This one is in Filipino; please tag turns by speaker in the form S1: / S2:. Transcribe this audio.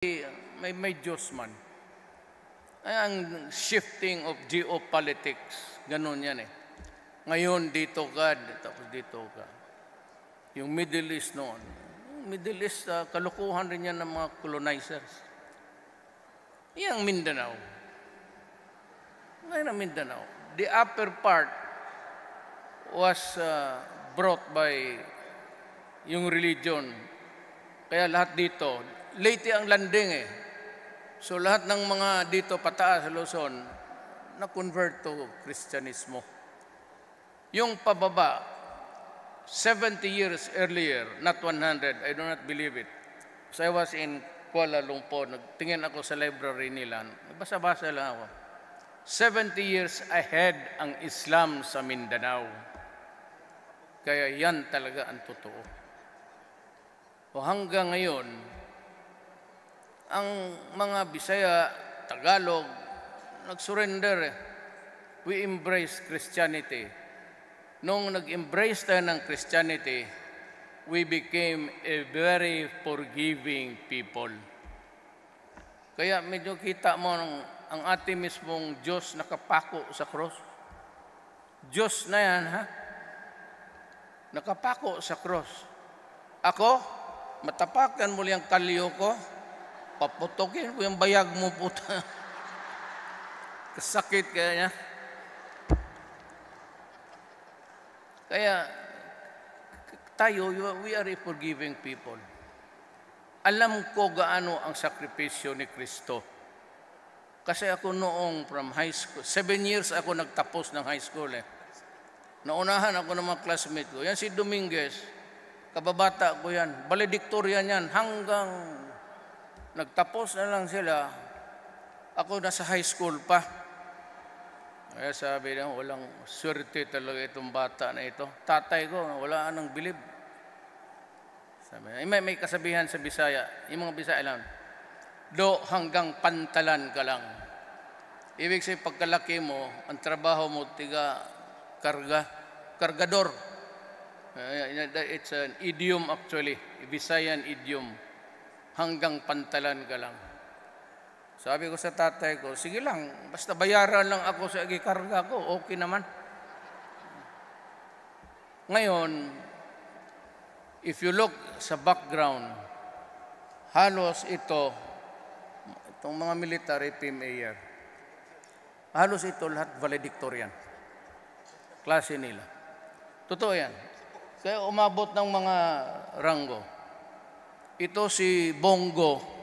S1: may Diyos man. Ay, ang shifting of geopolitics, ganun yan eh. Ngayon dito ka, tapos dito ka. Yung Middle East noon. Middle East, kalukuhan rin yan ng mga colonizers. Yang Mindanao. Ngayon ang Mindanao. The upper part was brought by yung religion. Kaya lahat dito, Leyte ang landing eh. So lahat ng mga dito pataas sa Luzon, na-convert to Kristyanismo. Yung pababa, 70 years earlier, not 100, I do not believe it. So I was in Kuala Lumpur, nagtingin ako sa library nila, nagbasa-basa lang ako. 70 years ahead ang Islam sa Mindanao. Kaya yan talaga ang totoo. O hanggang ngayon, ang mga Bisaya, Tagalog, nag-surrender eh. We embrace Christianity. Nung nag-embrace tayo ng Christianity, we became a very forgiving people. Kaya medyo kita mo ang ating mismong Diyos nakapako sa cross. Diyos na yan, ha? Nakapako sa cross. Ako, matapakan mo liyang kalyo ko, paputokin ko yung bayag mo, puta. Kasakit kaya niya. Kaya, tayo, we are a forgiving people. Alam ko gaano ang sakripisyo ni Kristo. Kasi ako noong from high school, 7 years ako nagtapos ng high school eh. Naunahan ako ng mga classmate ko. Yan si Dominguez, kababata ko yan, valedictorian yan, hanggang nagtapos na lang sila, ako nasa high school pa. Kaya sabi niya, walang swerte talaga itong bata na ito. Tatay ko, wala nang bilib. Sabi niya, may kasabihan sa Bisaya, yung mga Bisaya lang, do hanggang pantalan ka lang. Ibig sabihin, pagkalaki mo, ang trabaho mo, kargador. It's an idiom actually, a Visayan idiom. Hanggang pantalan ka lang. Sabi ko sa tatay ko, sige lang, basta bayaran lang ako sa ikarga ko, okay naman. Ngayon, if you look sa background, halos itong mga military PMAer, halos ito lahat valedictorian. Klase nila. Totoo yan. Kaya umabot ng mga ranggo. Ito si Bongo,